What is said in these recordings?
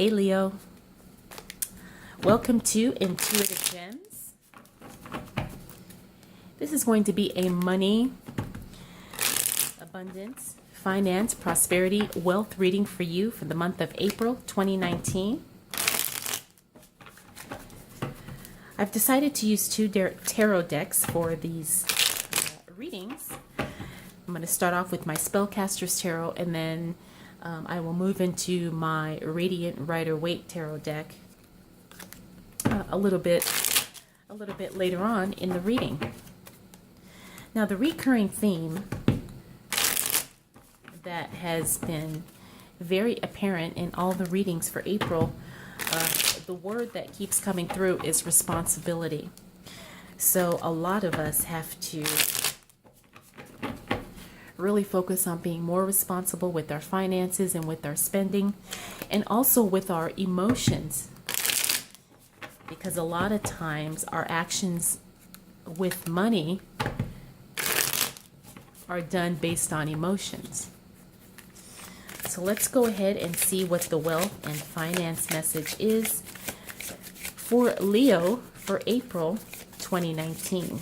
Hey Leo, welcome to Intuitive Gems. This is going to be a money, abundance, finance, prosperity, wealth reading for you for the month of April 2019. I've decided to use two tarot decks for these readings. I'm going to start off with my Spellcaster's Tarot, and then I will move into my Radiant Rider-Waite Tarot deck a little bit later on in the reading. Now, the recurring theme that has been very apparent in all the readings for April, the word that keeps coming through is responsibility. So a lot of us have to really focus on being more responsible with our finances and with our spending, and also with our emotions, because a lot of times our actions with money are done based on emotions. So let's go ahead and see what the wealth and finance message is for Leo for April 2019.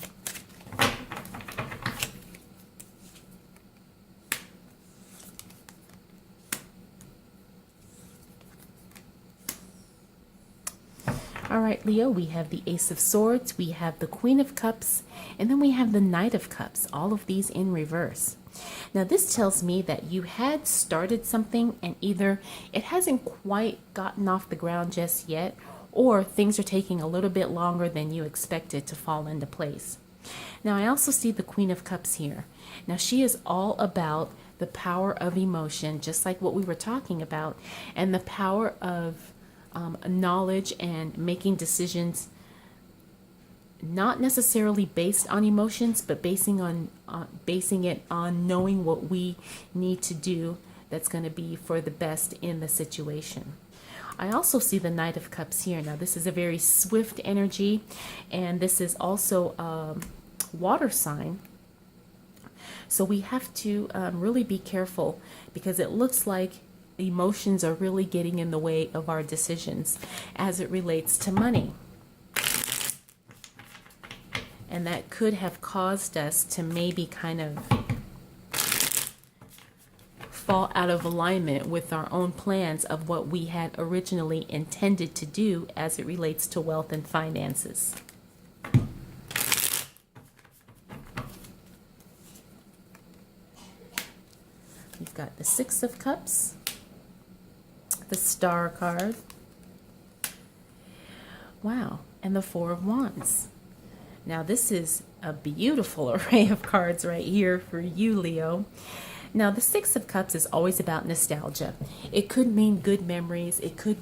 All right, Leo, we have the Ace of Swords, we have the Queen of Cups, and then we have the Knight of Cups, all of these in reverse. Now, this tells me that you had started something and either it hasn't quite gotten off the ground just yet, or things are taking a little bit longer than you expected to fall into place. Now, I also see the Queen of Cups here. Now, she is all about the power of emotion, just like what we were talking about, and the power of knowledge and making decisions not necessarily based on emotions, but basing it on knowing what we need to do that's going to be for the best in the situation. I also see the Knight of Cups here. Now, this is a very swift energy, and this is also a water sign. So we have to really be careful, because it looks like emotions are really getting in the way of our decisions as it relates to money. And that could have caused us to maybe kind of fall out of alignment with our own plans of what we had originally intended to do as it relates to wealth and finances. We've got the Six of Cups, the Star card, wow, and the Four of Wands. Now, this is a beautiful array of cards right here for you, Leo. Now, the Six of Cups is always about nostalgia. It could mean good memories. It could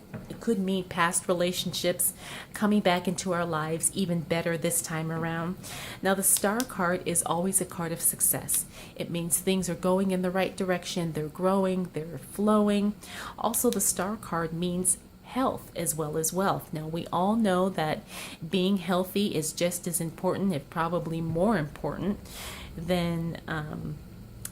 mean past relationships coming back into our lives even better this time around. Now, the Star card is always a card of success. It means things are going in the right direction. They're growing. They're flowing. Also, the Star card means health as well as wealth. Now, we all know that being healthy is just as important, if probably more important than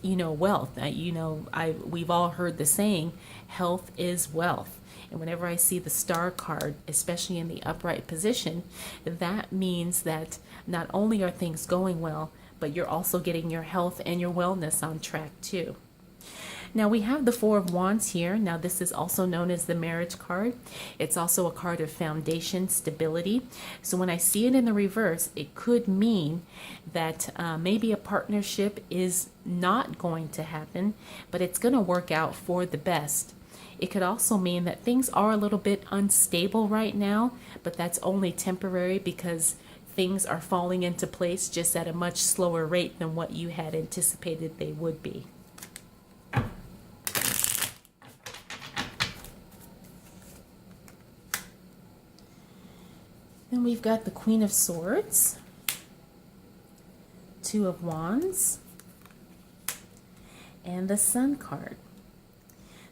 wealth. We've all heard the saying, health is wealth. And whenever I see the Star card, especially in the upright position, that means that not only are things going well, but you're also getting your health and your wellness on track too. Now, we have the Four of Wands here. Now, this is also known as the marriage card. It's also a card of foundation, stability. So when I see it in the reverse, it could mean that maybe a partnership is not going to happen, but it's going to work out for the best. It could also mean that things are a little bit unstable right now, but that's only temporary, because things are falling into place just at a much slower rate than what you had anticipated they would be. Then we've got the Queen of Swords, Two of Wands, and the Sun card.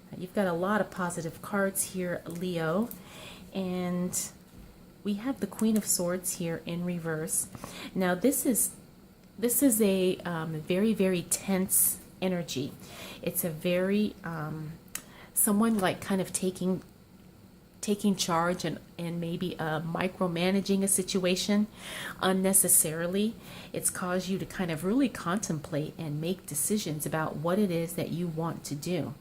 Now, you've got a lot of positive cards here, Leo, and we have the Queen of Swords here in reverse. Now, this is a very, very tense energy. It's a very someone like kind of taking taking charge and maybe micromanaging a situation unnecessarily. It's caused you to kind of really contemplate and make decisions about what it is that you want to do.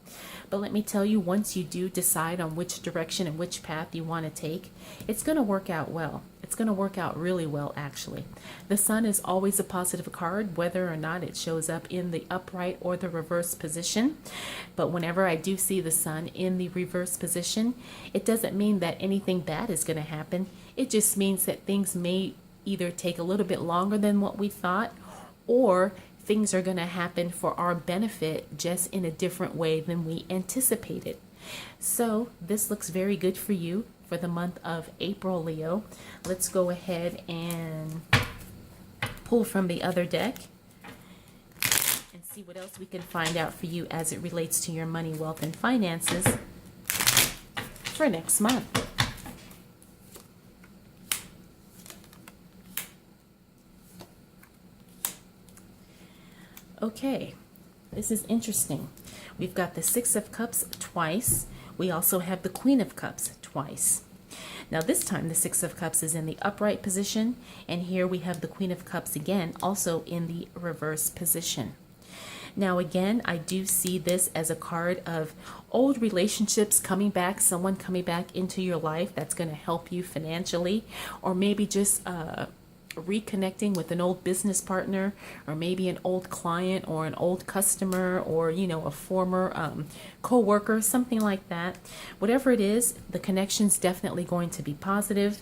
But let me tell you, once you do decide on which direction and which path you want to take, it's going to work out well. It's going to work out really well, actually. The sun is always a positive card, whether or not it shows up in the upright or the reverse position. But whenever I do see the sun in the reverse position, it doesn't mean that anything bad is going to happen. It just means that things may either take a little bit longer than what we thought, or things are going to happen for our benefit just in a different way than we anticipated. So this looks very good for you for the month of April, Leo. Let's go ahead and pull from the other deck and see what else we can find out for you as it relates to your money, wealth, and finances for next month. Okay, this is interesting. We've got the Six of Cups twice. We also have the Queen of Cups twice. Now this time the Six of Cups is in the upright position, and here we have the Queen of Cups again, also in the reverse position. Now again, I do see this as a card of old relationships coming back, someone coming back into your life that's going to help you financially, or maybe just reconnecting with an old business partner, or maybe an old client or an old customer, or a former co-worker, something like that. Whatever it is, the connection's definitely going to be positive.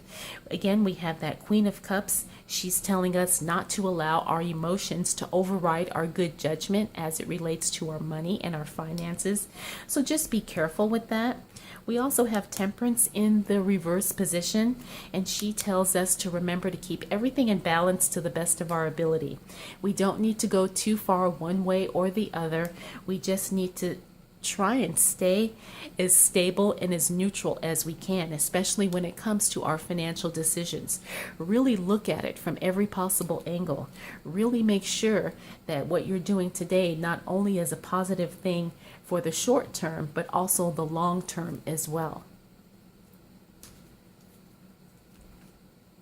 Again, we have that Queen of Cups. She's telling us not to allow our emotions to override our good judgment as it relates to our money and our finances. So just be careful with that. We also have Temperance in the reverse position, and she tells us to remember to keep everything in balance to the best of our ability. We don't need to go too far one way or the other. We just need to try and stay as stable and as neutral as we can, especially when it comes to our financial decisions. Really look at it from every possible angle. Really make sure that what you're doing today not only is a positive thing for the short term, but also the long term as well.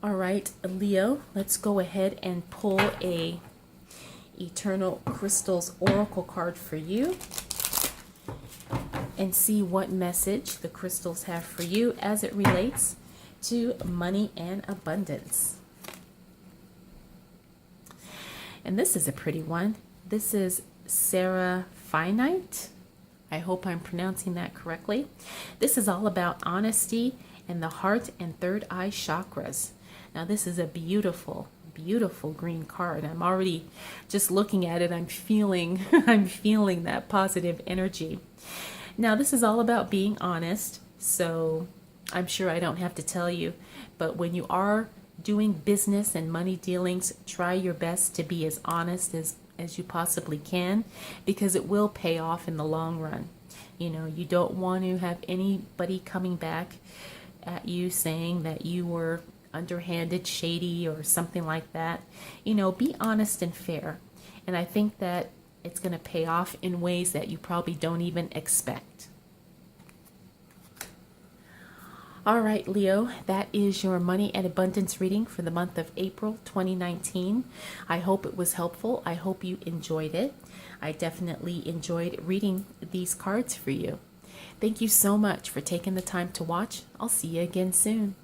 All right, Leo, let's go ahead and pull a Eternal Crystals Oracle card for you and see what message the crystals have for you as it relates to money and abundance. And this is a pretty one. This is Seraphinite. I hope I'm pronouncing that correctly. This is all about honesty and the heart and third eye chakras. Now this is a beautiful, beautiful green card. I'm already just looking at it. I'm feeling that positive energy. Now this is all about being honest. So I'm sure I don't have to tell you, but when you are doing business and money dealings, try your best to be as honest as you possibly can, because it will pay off in the long run. You don't want to have anybody coming back at you saying that you were underhanded, shady, or something like that. Be honest and fair. And I think that it's going to pay off in ways that you probably don't even expect. All right, Leo, that is your money and abundance reading for the month of April 2019. I hope it was helpful. I hope you enjoyed it. I definitely enjoyed reading these cards for you. Thank you so much for taking the time to watch. I'll see you again soon.